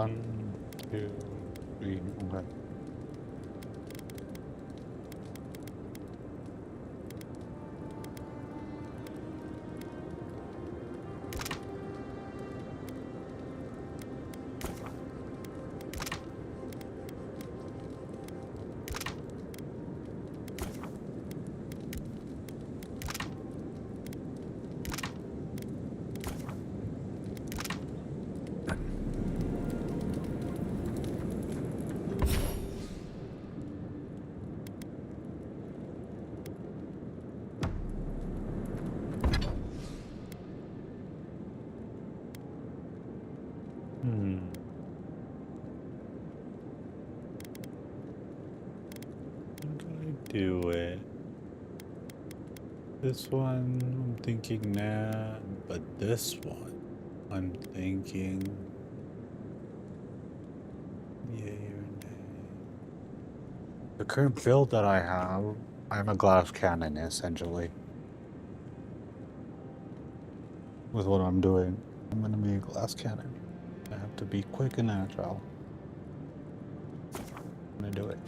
1, 2, 3. Okay. How do I do it? This one, I'm thinking nah, but this one, I'm thinking yay or nay. The current build that I have, I'm a glass cannon essentially. With what I'm doing, I'm gonna be a glass cannon. I have to be quick and agile. I'm gonna do it.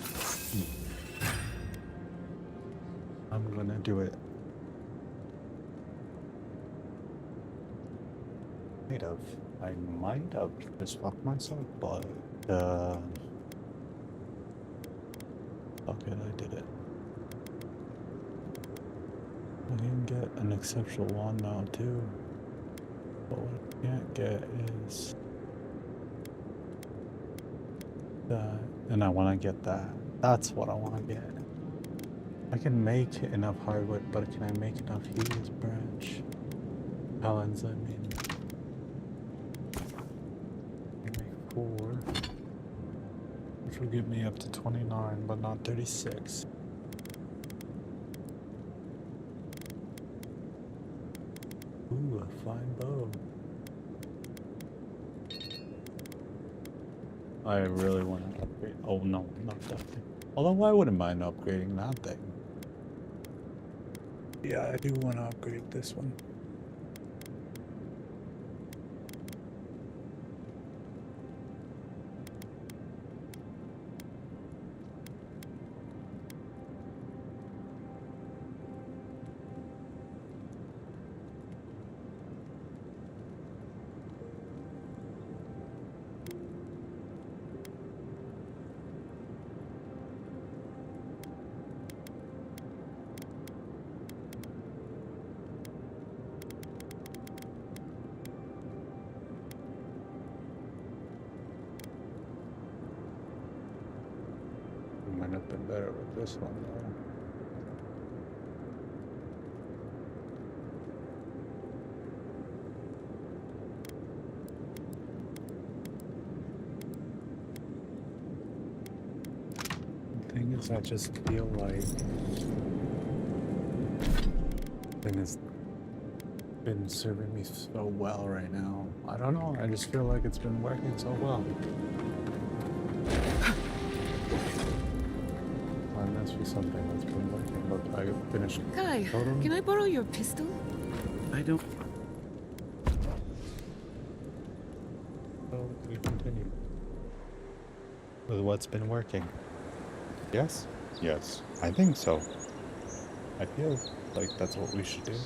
I'm gonna do it. I might have just fucked myself, but fuck it, I did it. I can get an exceptional one now too. But what I can't get is that, and I want to get that. That's what I want to get. I can make enough hardwood, but can I make enough Helios branch? Talons, I mean. I can make 4, which will get me up to 29, but not 36. Ooh, a fine bow. I really want to upgrade. Oh no, not that thing. Although I wouldn't mind upgrading that thing. Yeah, I do want to upgrade this one. Might have been better with this one though. The thing is, I just feel like thing has been serving me so well right now. I don't know, I just feel like it's been working so well. Must be something that's been working, but I finished. Guy, can I borrow your pistol? I don't. So we continue with what's been working. Yes? Yes, I think so. I feel like that's what we should do.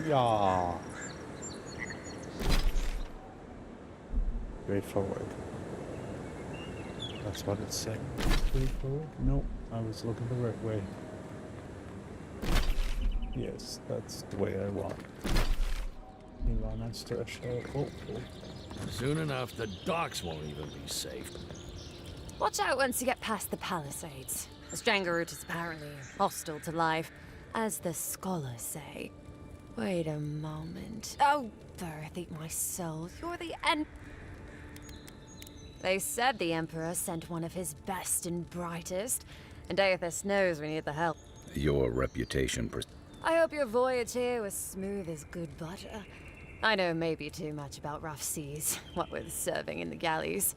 Yeah. Straightforward. That's what it's saying. Straightforward? Nope, I was looking the right way. Yes, that's the way I want. Elon has to show. Oh. Soon enough, the docks won't even be safe. Watch out once you get past the palisades. The Stranger route is apparently hostile to life, as the scholars say. Wait a moment. Oh, Birth, eat my soul. You're the They said the Emperor sent one of his best and brightest, and Aethys knows we need the help. Your reputation I hope your voyage here was smooth as good butter. I know maybe too much about rough seas, what with serving in the galleys.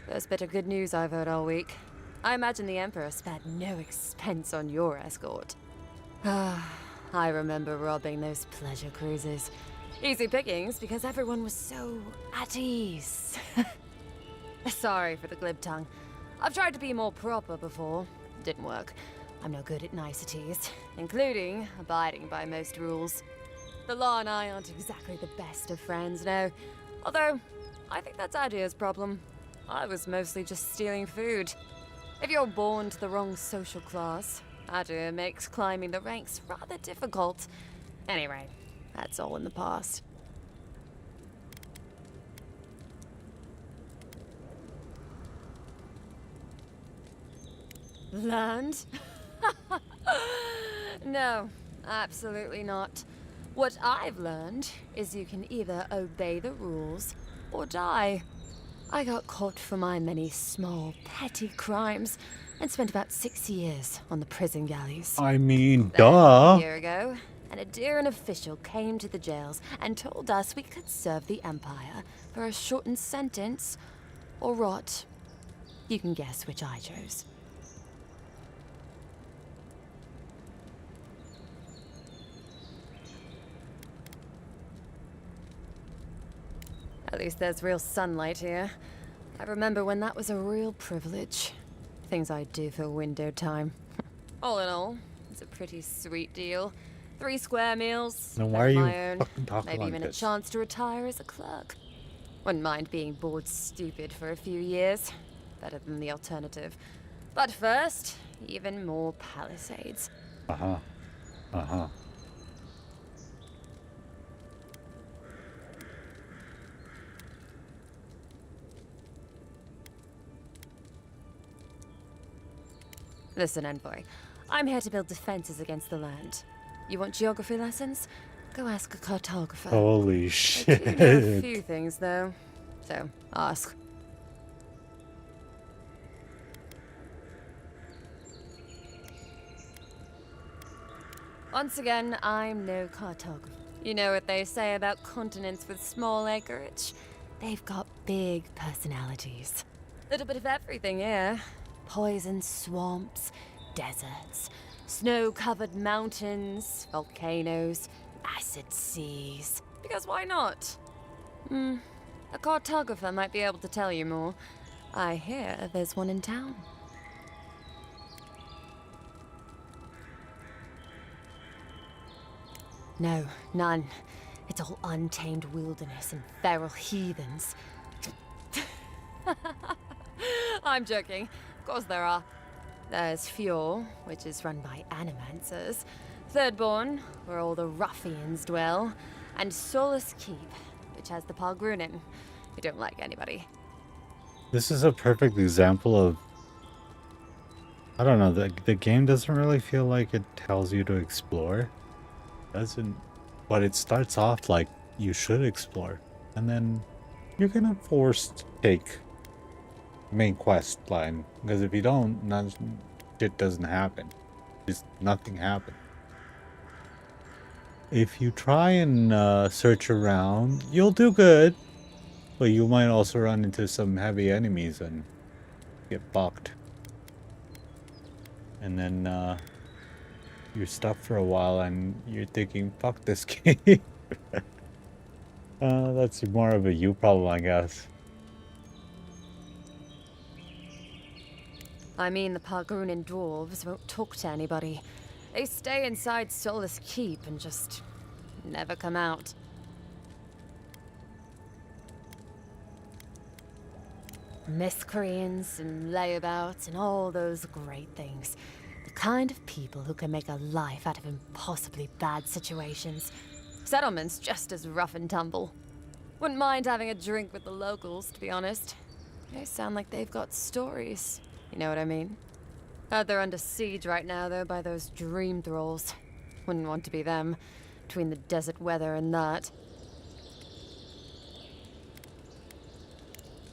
First bit of good news I've heard all week. I imagine the Emperor spared no expense on your escort. I remember robbing those pleasure cruises. Easy pickings because everyone was so at ease. Sorry for the glib tongue. I've tried to be more proper before. Didn't work. I'm no good at niceties, including abiding by most rules. The law and I aren't exactly the best of friends now. Although, I think that's Adia's problem. I was mostly just stealing food. If you're born to the wrong social class, Adia makes climbing the ranks rather difficult. Anyway, that's all in the past. Learned? No, absolutely not. What I've learned is you can either obey the rules or die. I got caught for my many small, petty crimes and spent about 6 years on the prison galleys. I mean, Then, duh. a year ago, an Adiran official came to the jails and told us we could serve the Empire for a shortened sentence or rot. You can guess which I chose. At least there's real sunlight here. I remember when that was a real privilege. Things I'd do for window time. All in all, it's a pretty sweet deal. 3 square meals, Then why are you my own, fucking talking maybe like even this? a chance to retire as a clerk. Wouldn't mind being bored stupid for a few years. Better than the alternative. But first, even more palisades. Uh-huh. Uh-huh. Listen, Envoy. I'm here to build defenses against the land. You want geography lessons? Go ask a cartographer. Holy I do know a shit. few things, though. So, ask. Once again, I'm no cartographer. You know what they say about continents with small acreage? They've got big personalities. Little bit of everything here. Poison swamps, deserts, snow-covered mountains, volcanoes, acid seas. Because why not? A cartographer might be able to tell you more. I hear there's one in town. No, none. It's all untamed wilderness and feral heathens. I'm joking. Of course there are. There's Fjord, which is run by animancers. Thirdborn, where all the ruffians dwell. And Solace Keep, which has the Palgrunin, who don't like anybody. This is a perfect example of... I don't know, the game doesn't really feel like it tells you to explore. Doesn't... But it starts off like you should explore. And then you're gonna force to take main quest line. Because if you don't, none shit doesn't happen. Just nothing happens. If you try and search around, you'll do good. But you might also run into some heavy enemies and get fucked. And then you're stuck for a while and you're thinking, fuck this game. That's more of a you problem, I guess. I mean, the Palgrunin dwarves won't talk to anybody. They stay inside Solace Keep and just never come out. Miscreants and layabouts and all those great things. The kind of people who can make a life out of impossibly bad situations. Settlement's just as rough and tumble. Wouldn't mind having a drink with the locals, to be honest. They sound like they've got stories. You know what I mean? Heard they're under siege right now, though, by those dream thralls. Wouldn't want to be them, between the desert weather and that.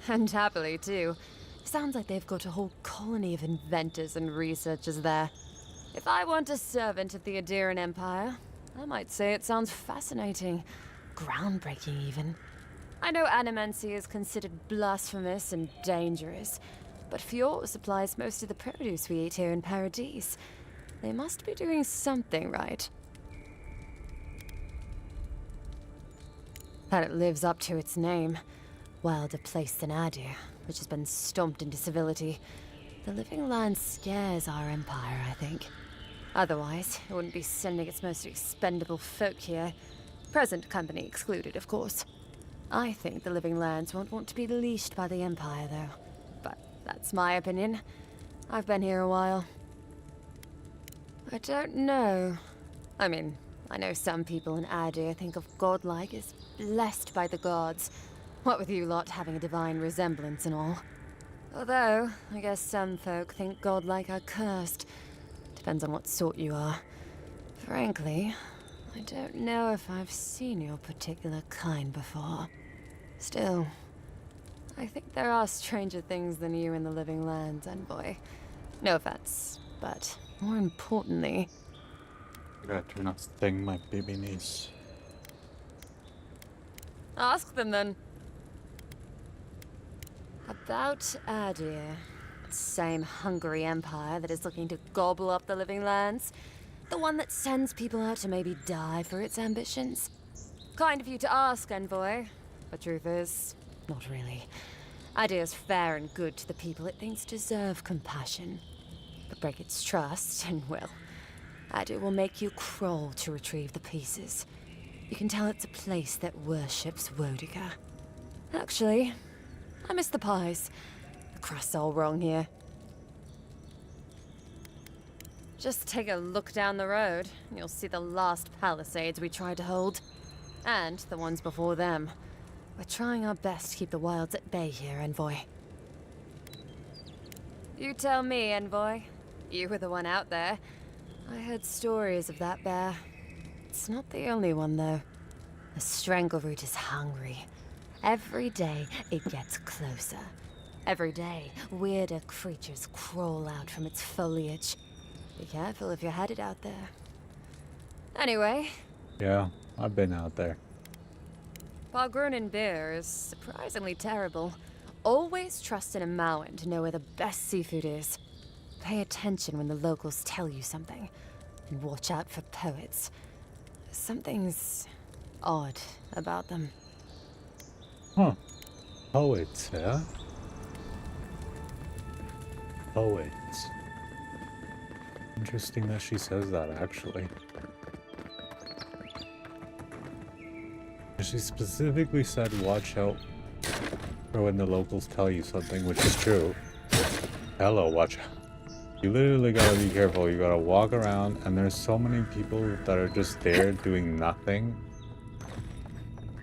And happily, too. Sounds like they've got a whole colony of inventors and researchers there. If I want a servant of the Adiran Empire, I might say it sounds fascinating. Groundbreaking, even. I know animancy is considered blasphemous and dangerous, but Fjord supplies most of the produce we eat here in Paradise. They must be doing something right. That it lives up to its name. Wilder place than Adir, which has been stomped into civility. The living land scares our empire, I think. Otherwise, it wouldn't be sending its most expendable folk here. Present company excluded, of course. I think the living lands won't want to be leashed by the empire, though. But that's my opinion. I've been here a while. I don't know. I mean, I know some people in Adir think of godlike as blessed by the gods. What with you lot having a divine resemblance and all. Although, I guess some folk think godlike are cursed. Depends on what sort you are. Frankly, I don't know if I've seen your particular kind before. Still, I think there are stranger things than you in the living lands, envoy. No offense, but more importantly... I gotta turn off the thing, my baby niece. Ask them then. About Adir. Same hungry empire that is looking to gobble up the living lands. The one that sends people out to maybe die for its ambitions. Kind of you to ask, envoy. But truth is, not really. Adir's fair and good to the people it thinks deserve compassion. But break its trust, and well, Adir will make you crawl to retrieve the pieces. You can tell it's a place that worships Wodiga. Actually, I miss the pies. The crust's all wrong here. Just take a look down the road, and you'll see the last palisades we tried to hold. And the ones before them. We're trying our best to keep the wilds at bay here, envoy. You tell me, envoy. You were the one out there. I heard stories of that bear. It's not the only one, though. The strangleroot is hungry. Every day, it gets closer. Every day, weirder creatures crawl out from its foliage. Be careful if you're headed out there. Anyway. Yeah, I've been out there. Palgrunin beer is surprisingly terrible. Always trust in a Mauen to know where the best seafood is. Pay attention when the locals tell you something. And watch out for poets. Something's odd about them. Huh. Poets, yeah? Poets. Interesting that she says that, actually. She specifically said watch out for when the locals tell you something, which is true. Hello, watch out. You literally gotta be careful. You gotta walk around, and there's so many people that are just there doing nothing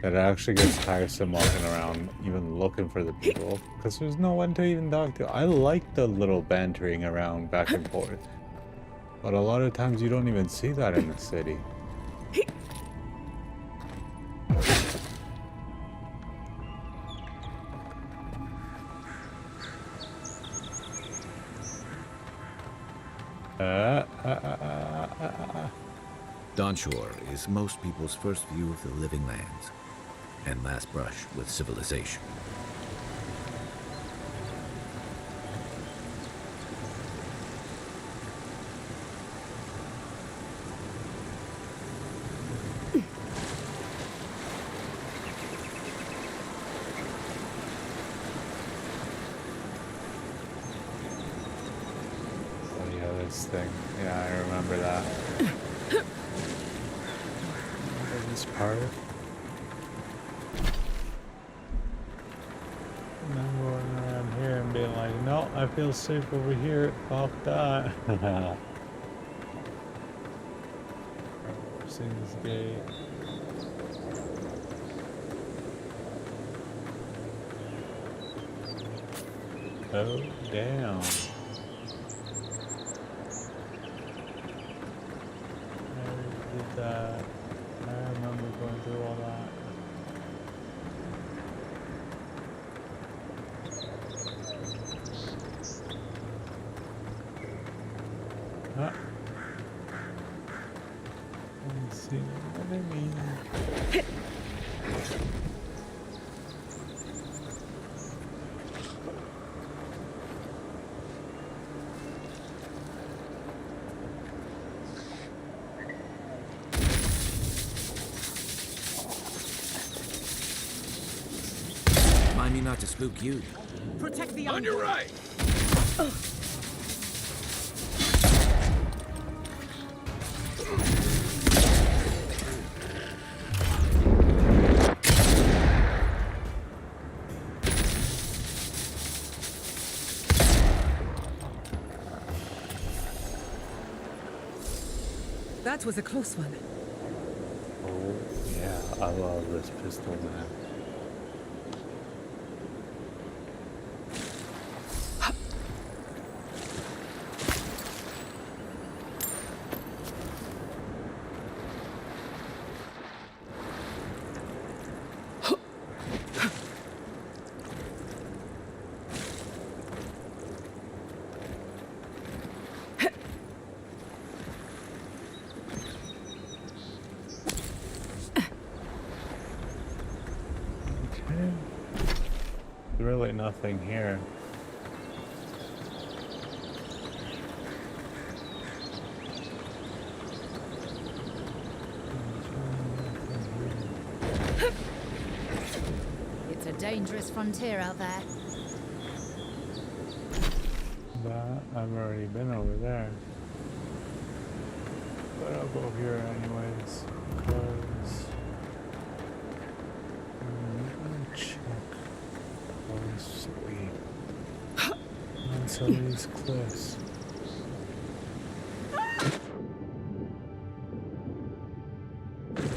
that it actually gets tiresome walking around, even looking for the people, because there's no one to even talk to. I like the little bantering around back and forth, but a lot of times you don't even see that in the city. Dawnshore is most people's first view of the living lands and last brush with civilization. Oh yeah, this thing. Yeah, I remember that. Remember this part? And then going around here and being like, no, I feel safe over here. Fuck that. Seeing this gate. Oh, damn. I did that. I remember going through all that. Huh? Let's see what I mean. remind me not to spook you. Protect the On your right! That was a close one. Oh, yeah, I love this pistol, man. Okay. Really nothing here. It's a dangerous frontier out there. That I've already been over there. But I'll go here anyways, because I'm gonna check closely on some of these cliffs.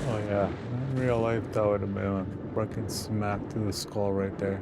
Oh yeah, in real life that would have been a freaking smack to the skull right there.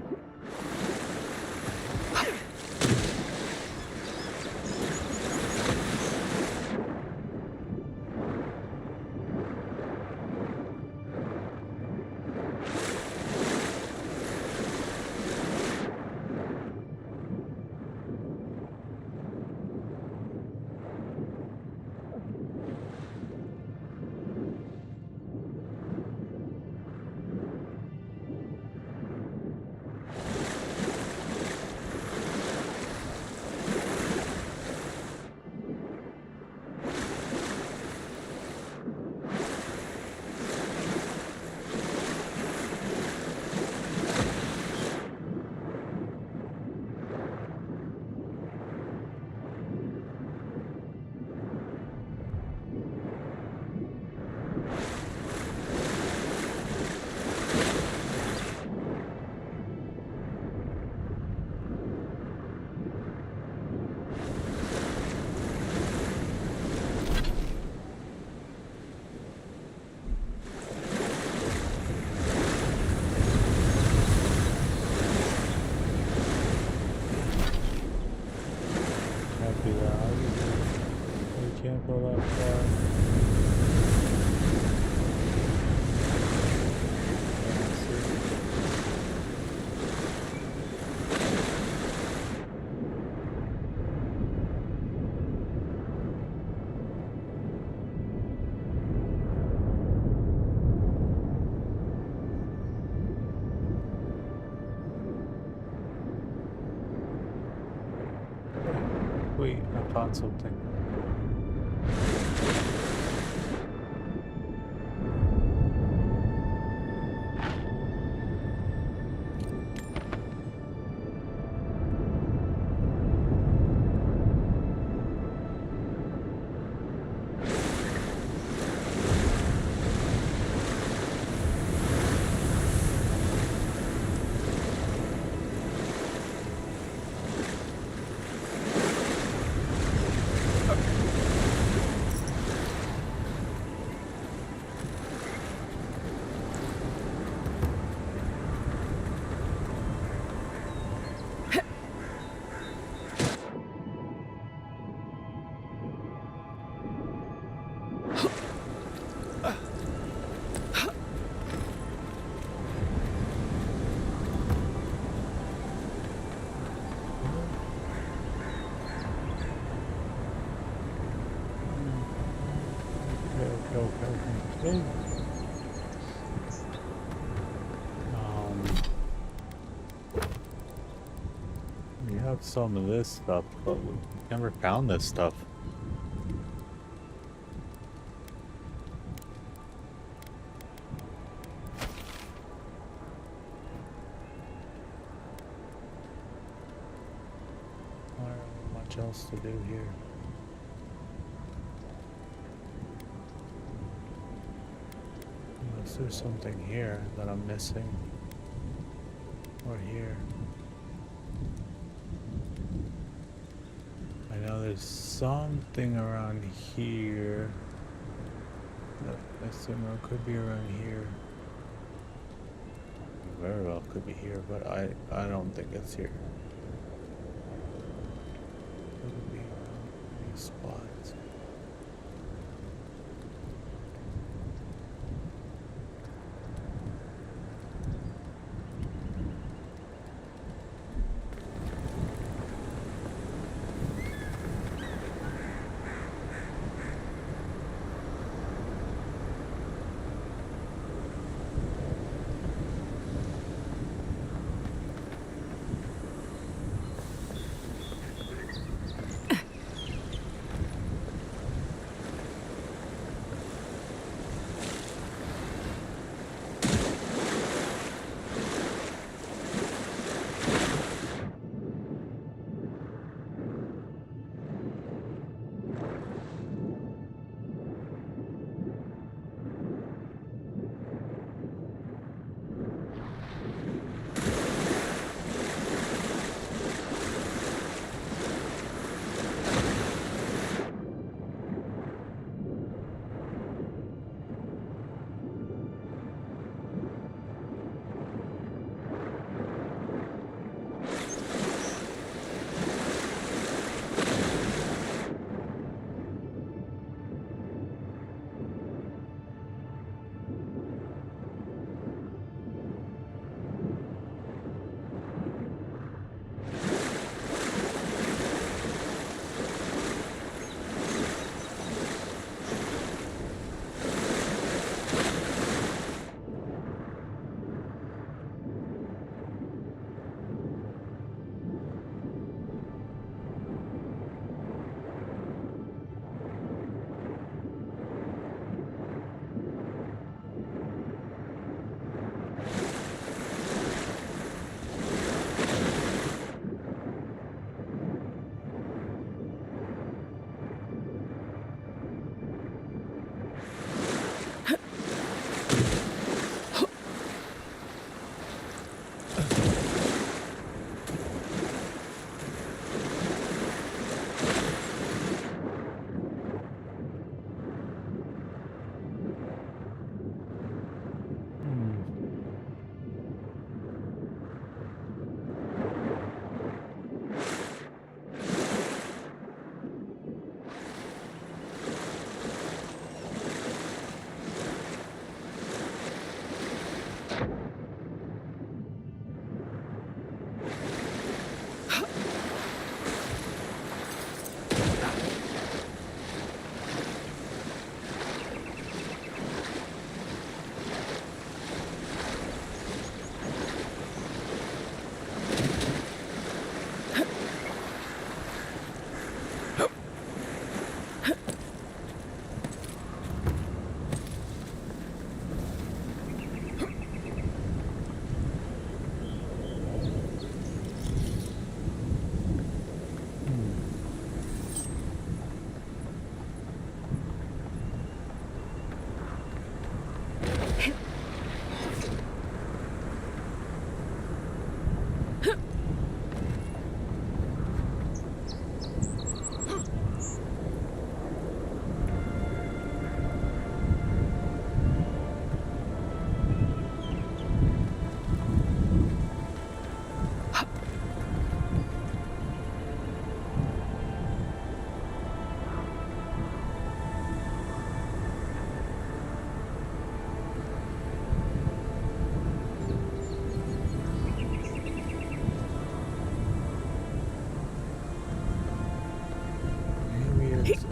Can't do that. We can't go that far. Wait, I found something. Okay. We have some of this stuff, but we never found this stuff. else to do here. Unless there's something here that I'm missing. Or here. I know there's something around here. That I assume it could be around here. Very well could be here, but I don't think it's here. Could be around these spots.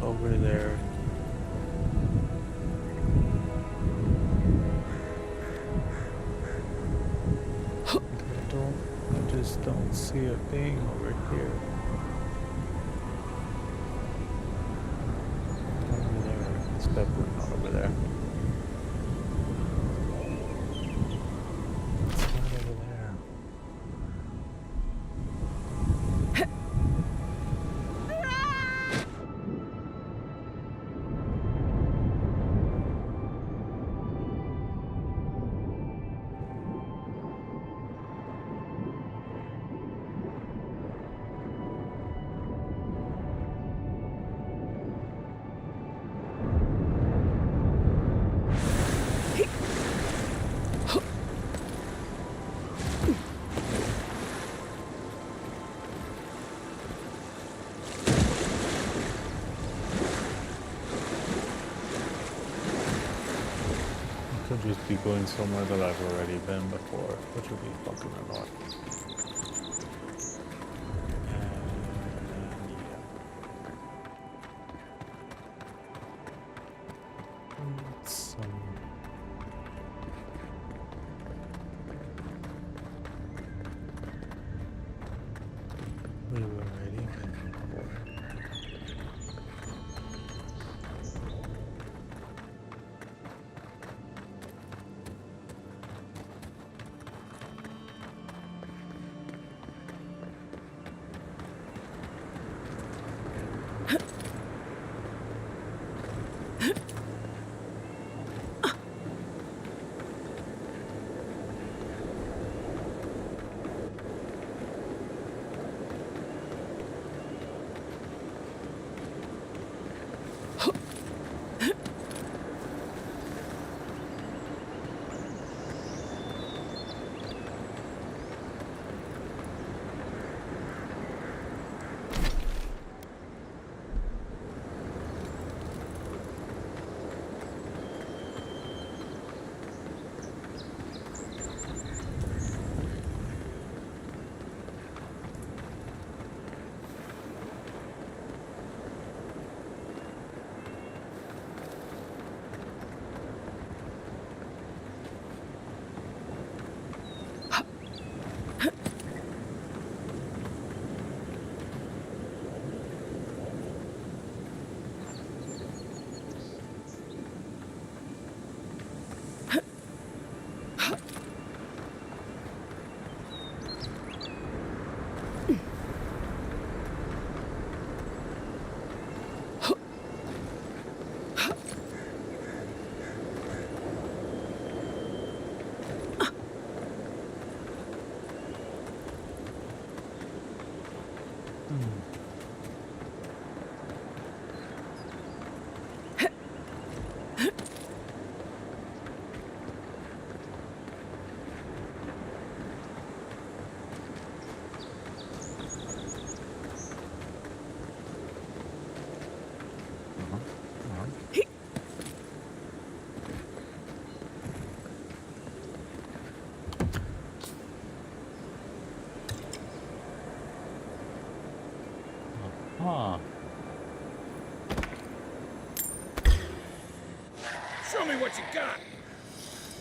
Over there. I just don't see it being over here. Over there. It's definitely not over there. It's not over there. Could just be going somewhere that I've already been before, which would be fucking annoying. We've already been before. Huh. Show me what you got.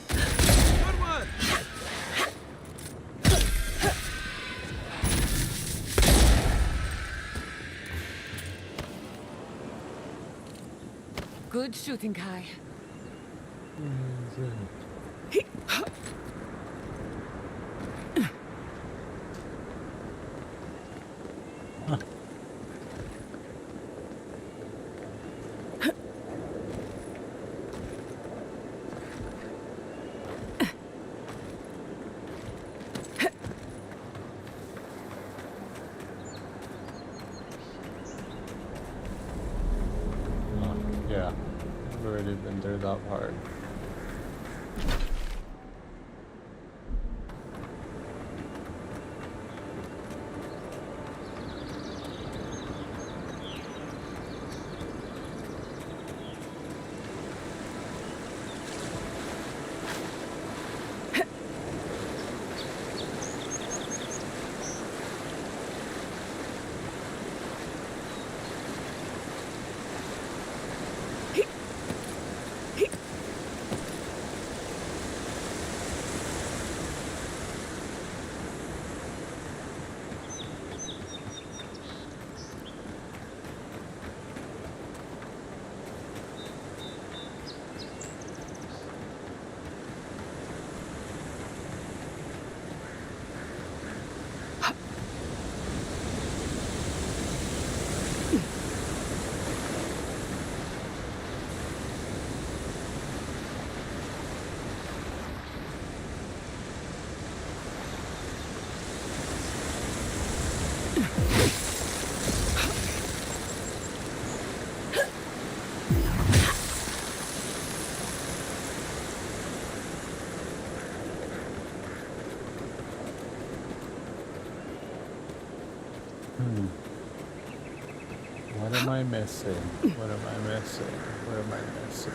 Good one. Good shooting, Kai. Yeah, I've already been through that part. What am I missing? What am I missing? What am I missing?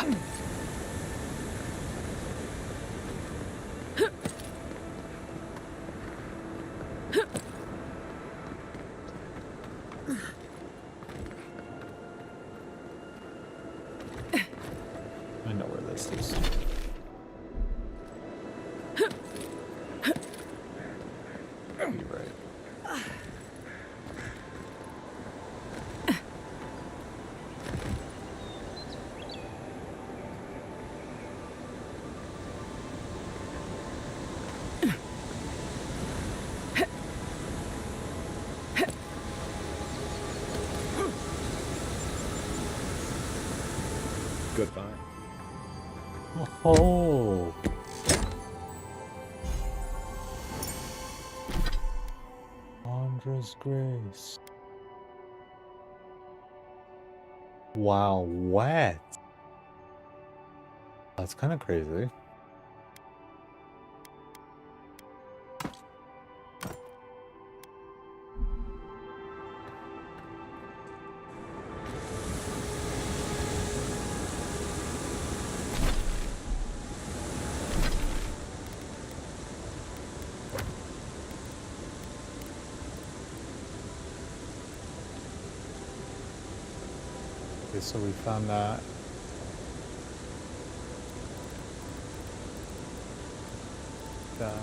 I know where this is. You're right. Goodbye. Oh. Andra's Grace. Wow, what? That's kind of crazy. Okay, so we found that. That.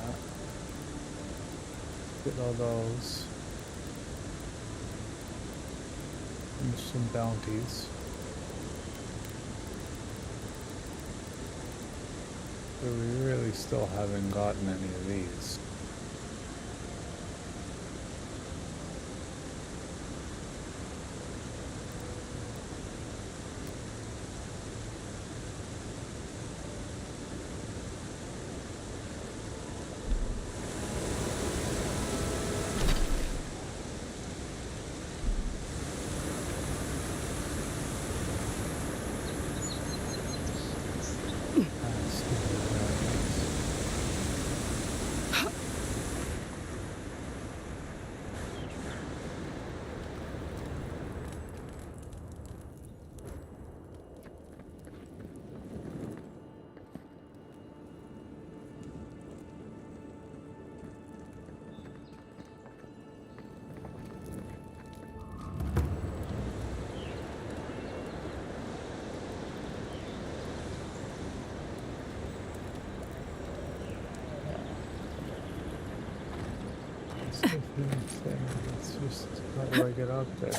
Get all those. And some bounties. But we really still haven't gotten any of these. It's just, how do I get up there?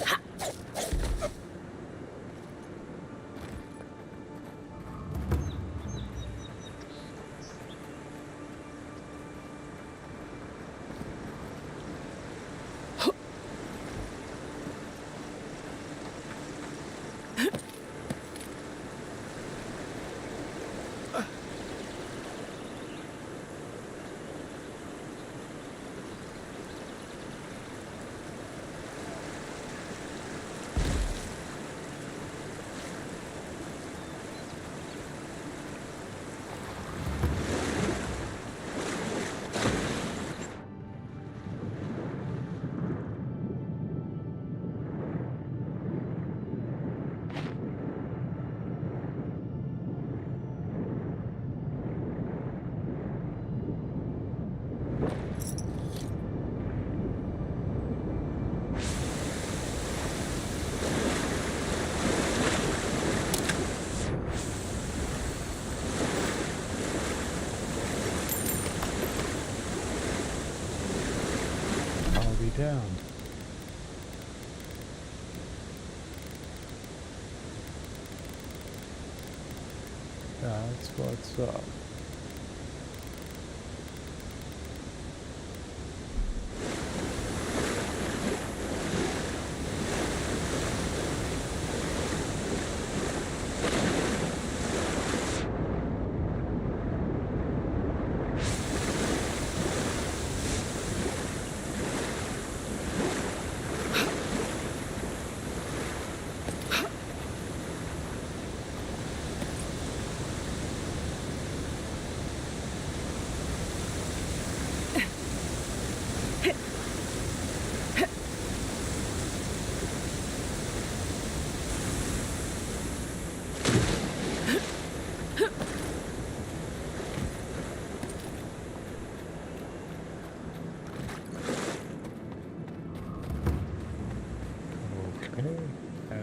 Down. That's what's up.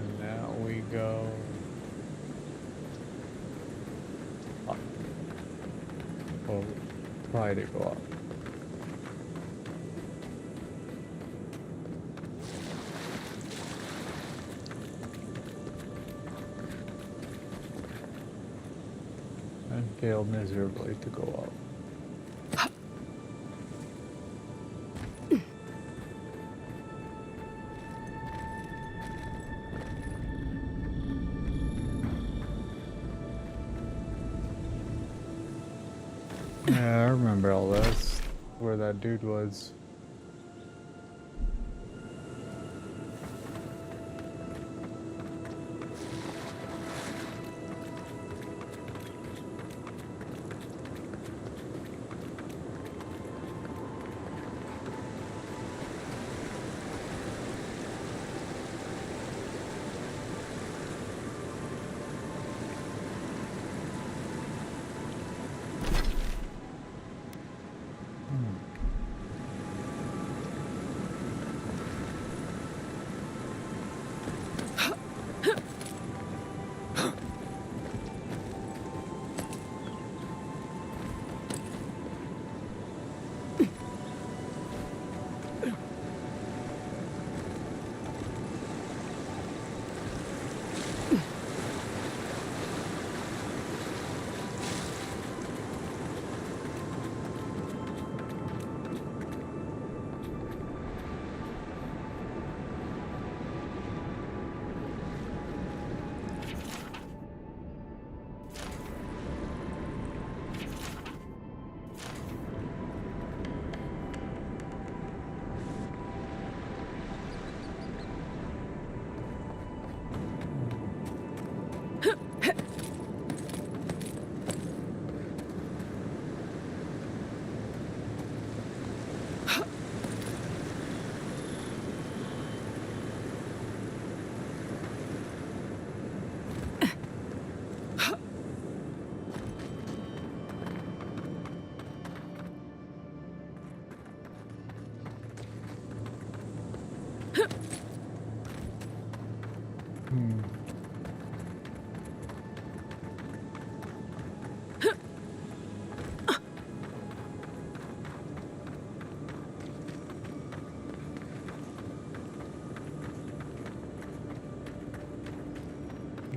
And now we go up. Or try to go up. And fail miserably to go up. Yeah, I remember all this. Where that dude was.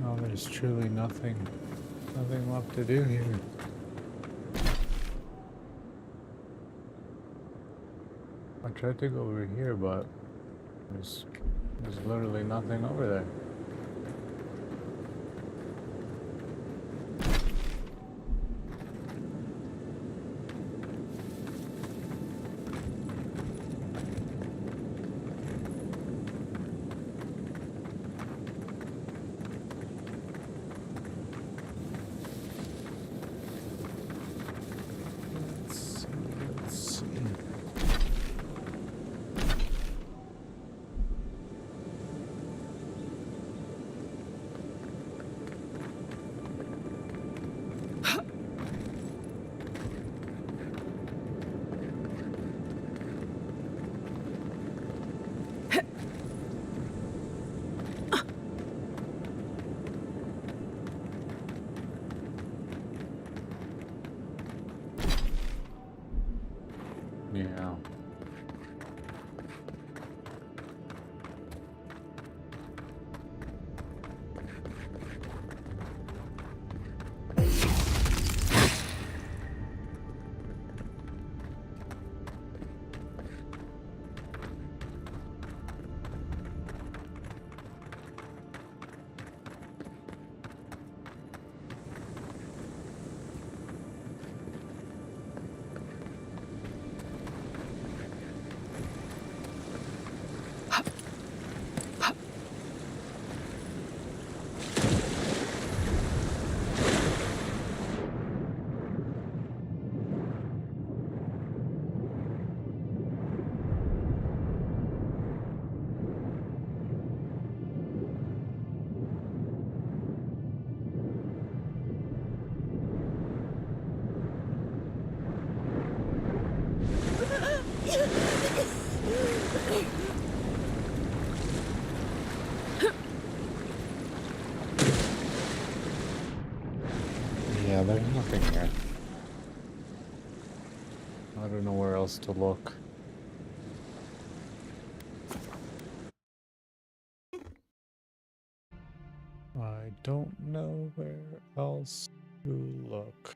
Oh, there's truly nothing left to do here. I tried to go over here, but there's literally nothing over there. Let's see. Yeah. there's nothing here. I don't know where else to look. I don't know where else to look.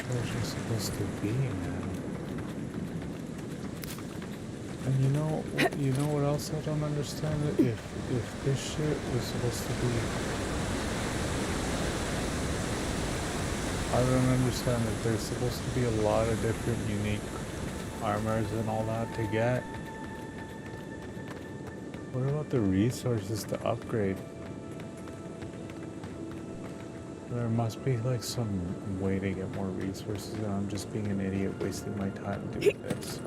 Where's you supposed to be now? And you know what else I don't understand? If this shit was supposed to be, I don't understand that there's supposed to be a lot of different unique armors and all that to get. What about the resources to upgrade? There must be like some way to get more resources, and I'm just being an idiot wasting my time doing this.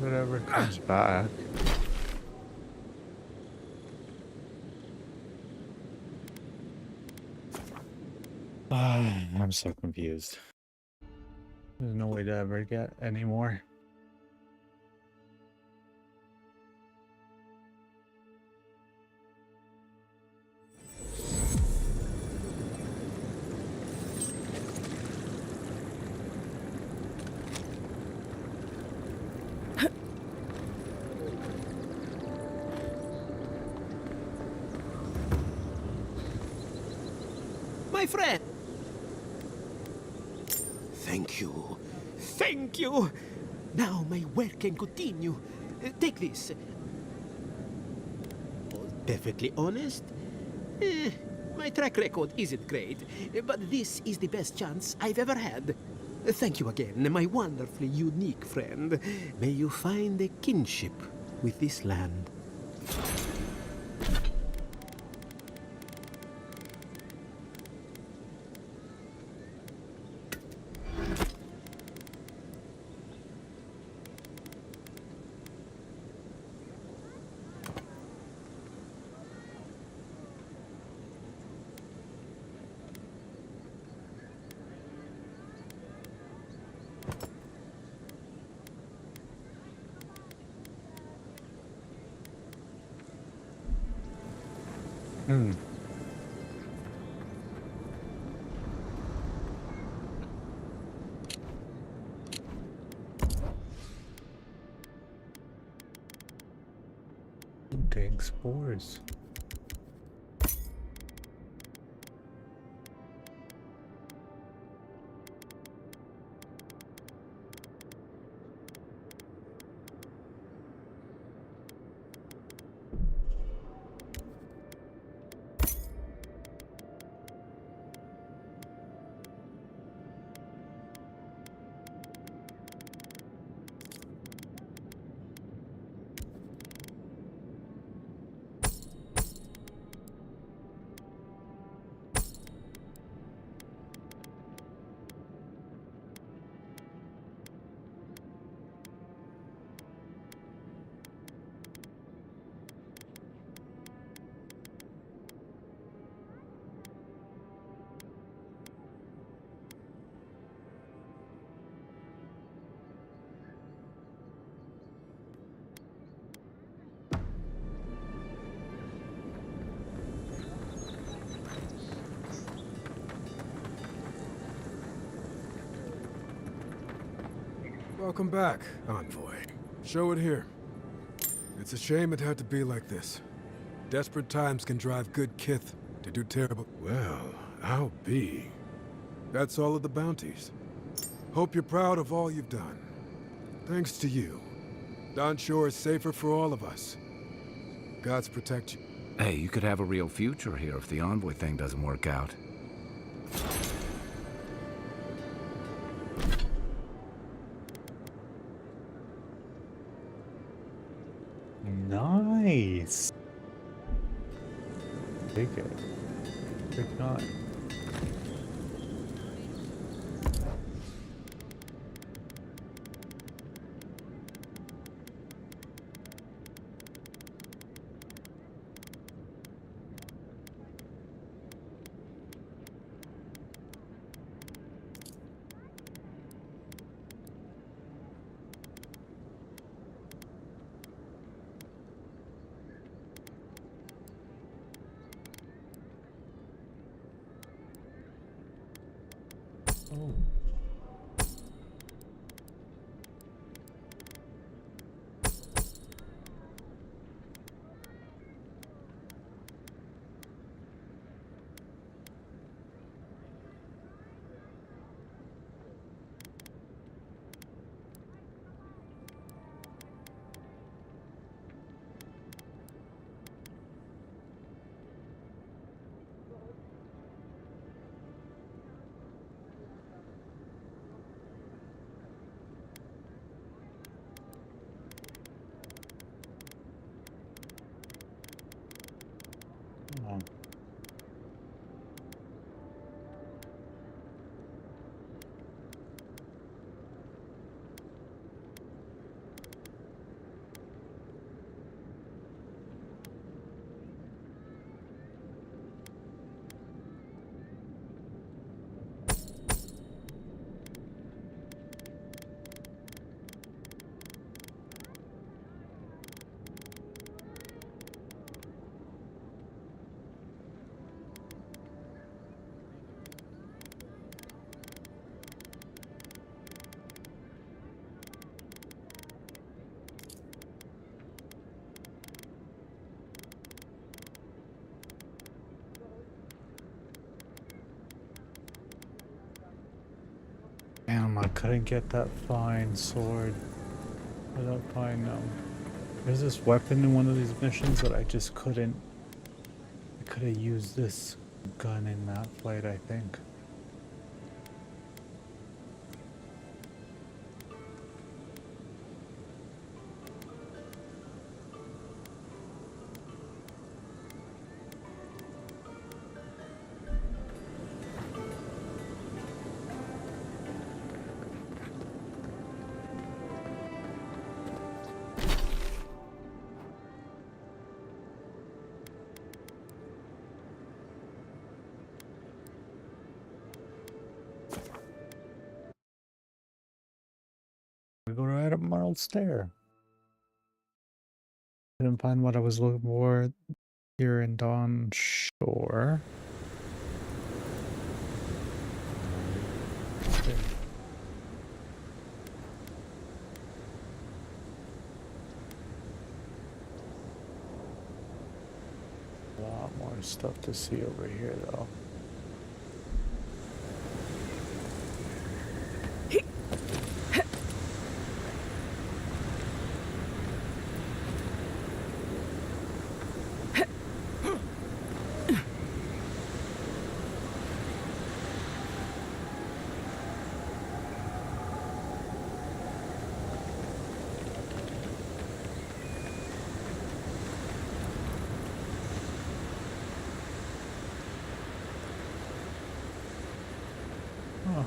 Whatever comes back. I'm so confused. There's no way to ever get any more. My friend! Thank you. Thank you! Now my work can continue. Take this. Perfectly honest, my track record isn't great, but this is the best chance I've ever had. Thank you again, my wonderfully unique friend. May you find a kinship with this land. Hmm. Dang spores. Welcome back, Envoy. Show it here. It's a shame it had to be like this. Desperate times can drive good kith to do terrible... Well, I'll be. That's all of the bounties. Hope you're proud of all you've done. Thanks to you, Don Shore is safer for all of us. Gods protect you. Hey, you could have a real future here if the Envoy thing doesn't work out. Nice. Take it. Take not. Oh. Oh. Damn, I couldn't get that fine sword. Or that fine, there's this weapon in one of these missions that I just couldn't. I could have used this gun in that fight, I think. We go right up Marl's stair. Didn't find what I was looking for. Here in Dawn Shore. A lot more stuff to see over here, though. Oh.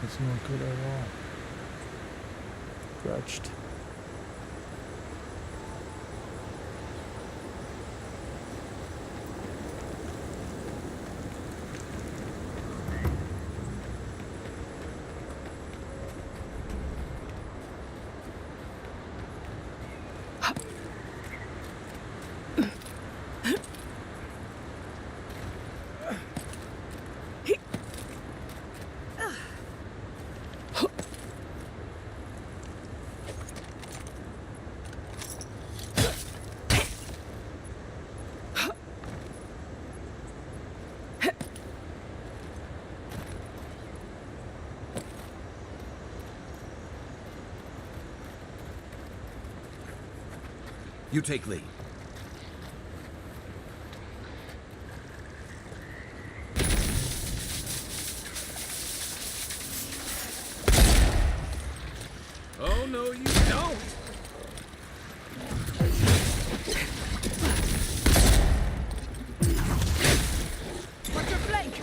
It's not good at all. Scratched. You take lead. Oh, no, you don't! Watch your flank!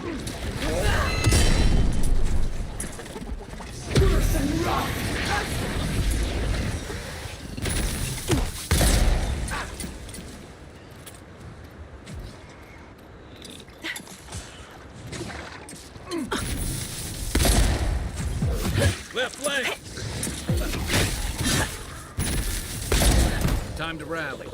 Left flank! Time to rally.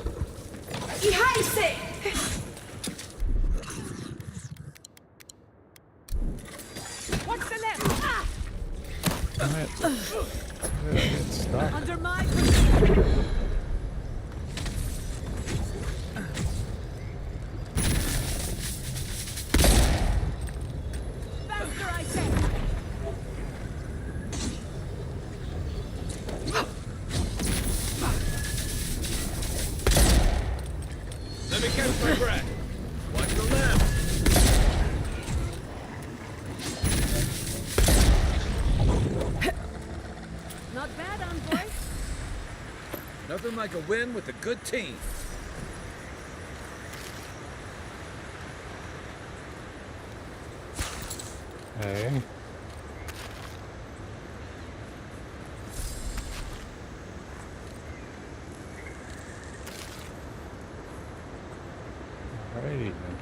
What's the left? Damn it. It's stuck. Under my faster, I say! Let me catch my breath. Watch your left. Not bad, envoy. Nothing like a win with a good team. Hey. Alrighty then.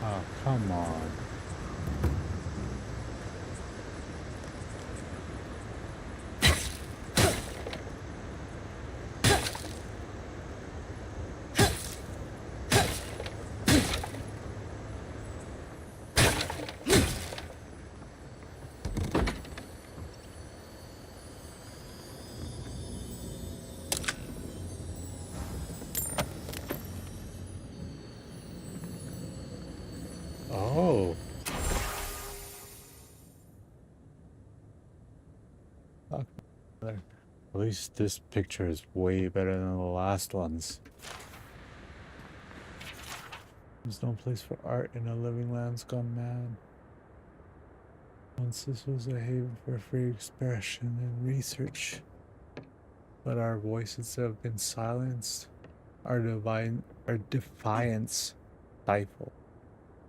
Oh, come on. Oh. Fuck. At least this picture is way better than the last ones. There's no place for art in a living land's gone mad. Once this was a haven for free expression and research, but our voices have been silenced, our defiance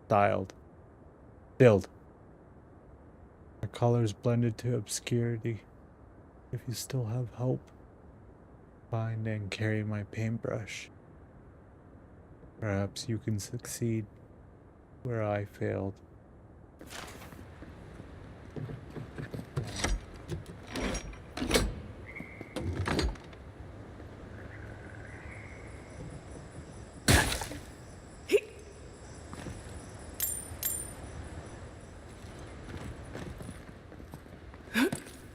stilled. Our colors blended to obscurity. If you still have hope, find and carry my paintbrush. Perhaps you can succeed where I failed.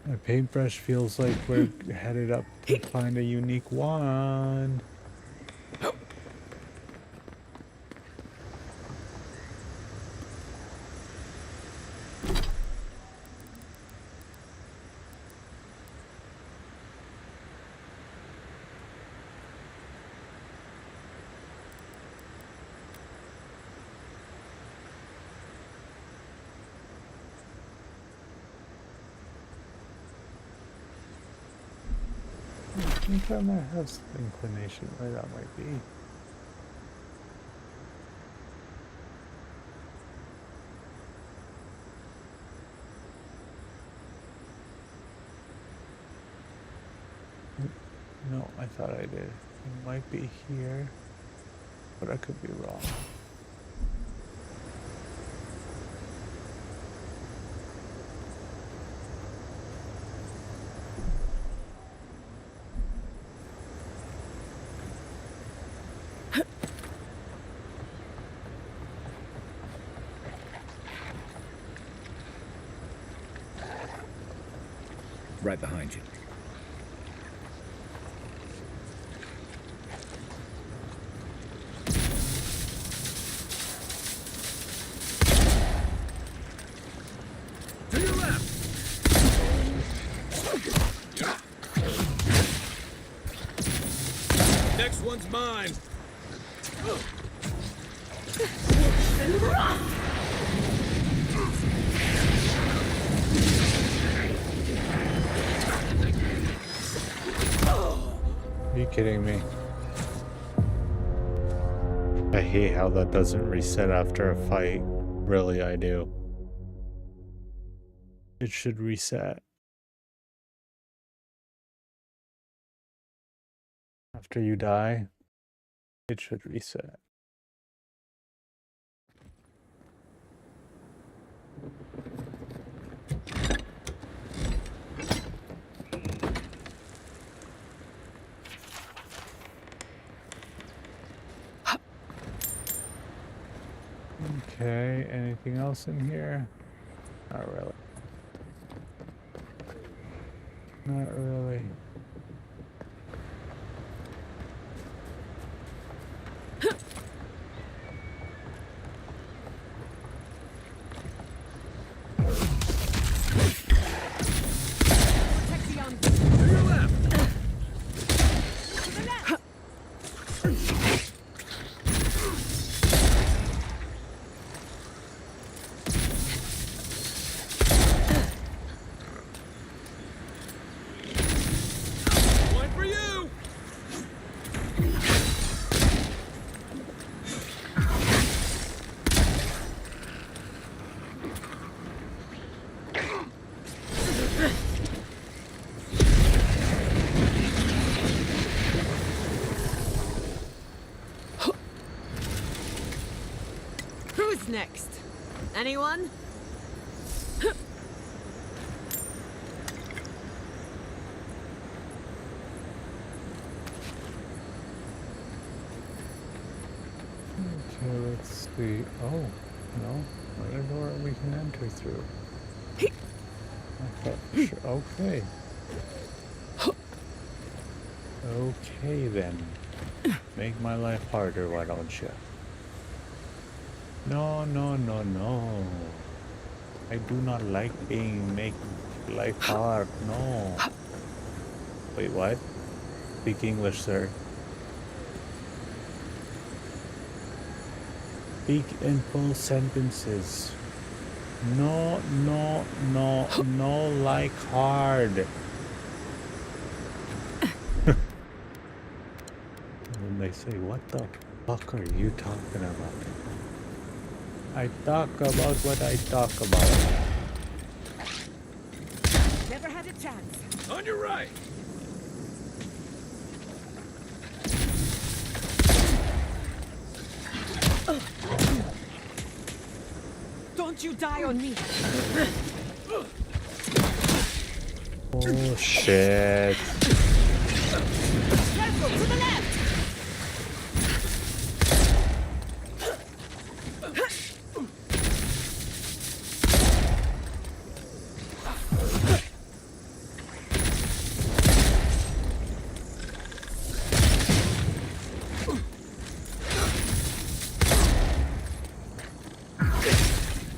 My paintbrush feels like we're headed up to find a unique wand. I think I might have some inclination where that might be. No, I thought I did. It might be here, but I could be wrong. Right behind you. To your left! Next one's mine! Are you kidding me? I hate how that doesn't reset after a fight. Really, I do. It should reset. After you die, it should reset. Okay, anything else in here? Not really. Not really. To your left! To the left! One for you! Who's next? Anyone? Okay, let's see. Oh, no. Another door we can enter through. Okay. Okay then. Make my life harder, why don't you? No, no, no, no. I do not like make life hard. No. Wait, what? Speak English, sir. Speak in full sentences. No, no, no, no, like hard. And they say, what the fuck are you talking about? I talk about what I talk about. Never had a chance. On your right! Don't you die on me. Oh shit. Careful, to the left.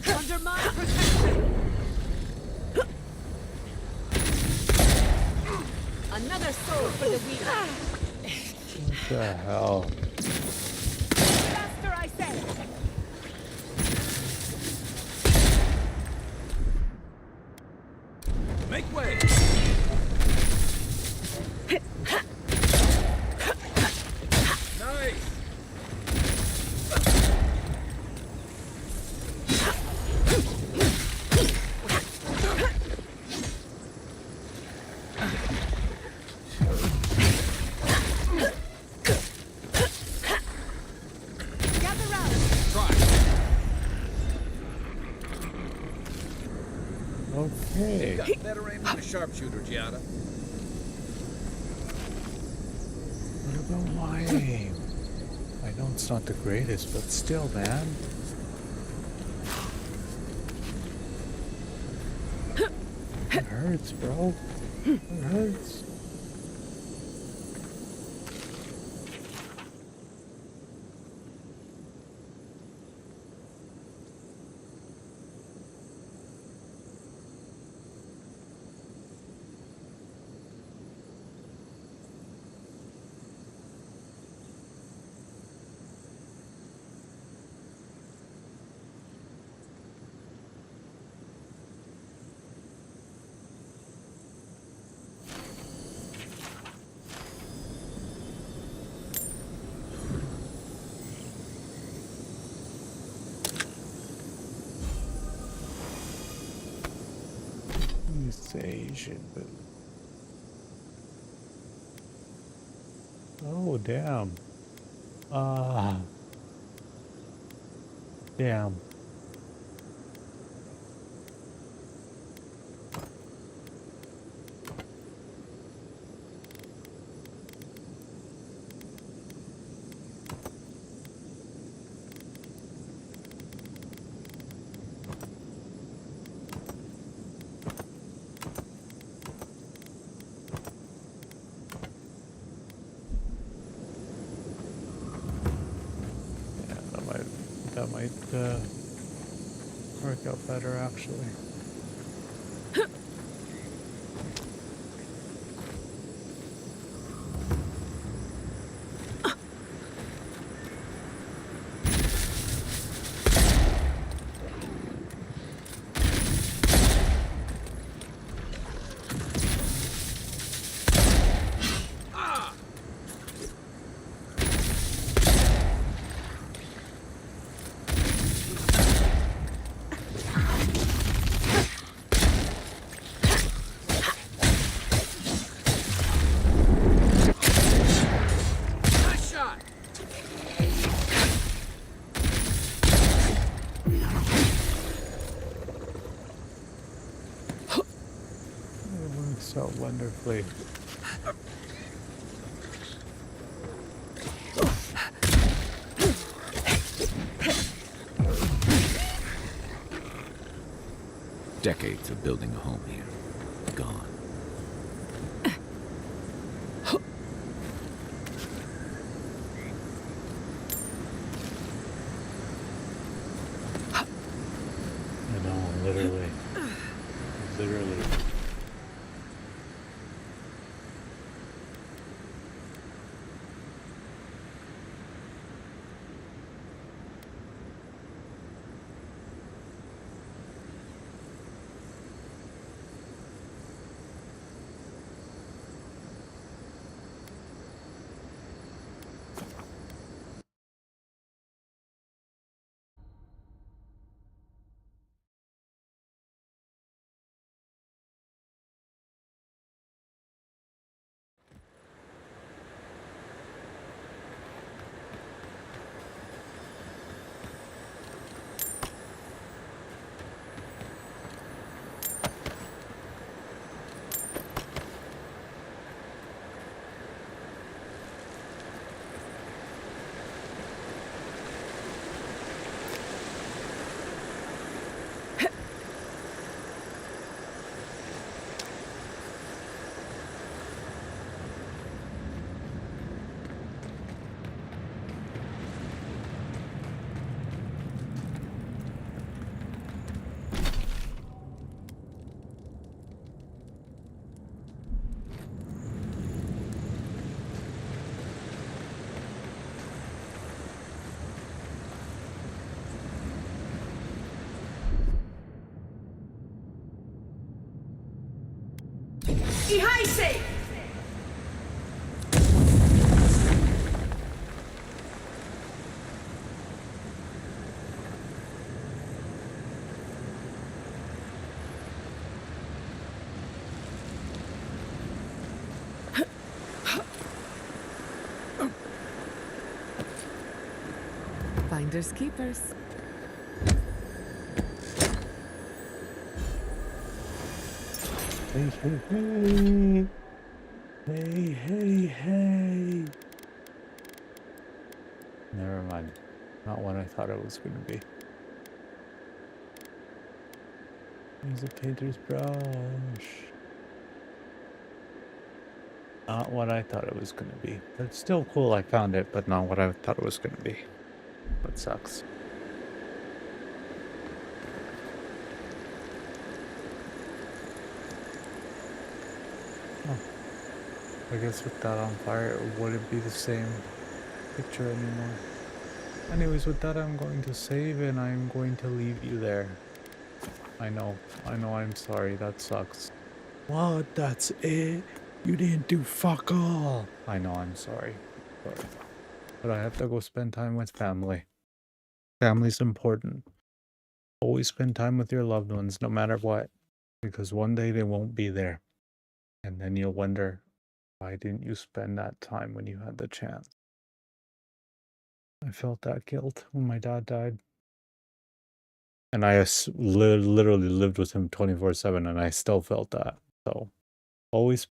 Under my protection. Another soul for the weak. What the hell? Faster, I say. Make way! Nice! Gather round. Try. Okay. Got better aim than a sharpshooter, Giada. What about my aim? I know it's not the greatest, but still, man. It hurts, bro. It hurts. He's Asian, but oh damn. Damn. That might work out better actually. So wonderfully. Decades of building a home here. Gone. I know, literally. Literally. Finders keepers. Hey, hey, hey. Hey, hey, hey. Never mind. Not what I thought it was going to be. Use a painter's brush. Not what I thought it was going to be. It's still cool I found it, but not what I thought it was going to be. That sucks. Oh. I guess with that on fire, it wouldn't be the same picture anymore. Anyways, with that, I'm going to save and I'm going to leave you there. I know, I'm sorry, that sucks. What? That's it? You didn't do fuck all. I know, I'm sorry. But I have to go spend time with family. Family's important. Always spend time with your loved ones, no matter what. Because one day they won't be there. And then you'll wonder, why didn't you spend that time when you had the chance? I felt that guilt when my dad died. And I literally lived with him 24/7 and I still felt that. So always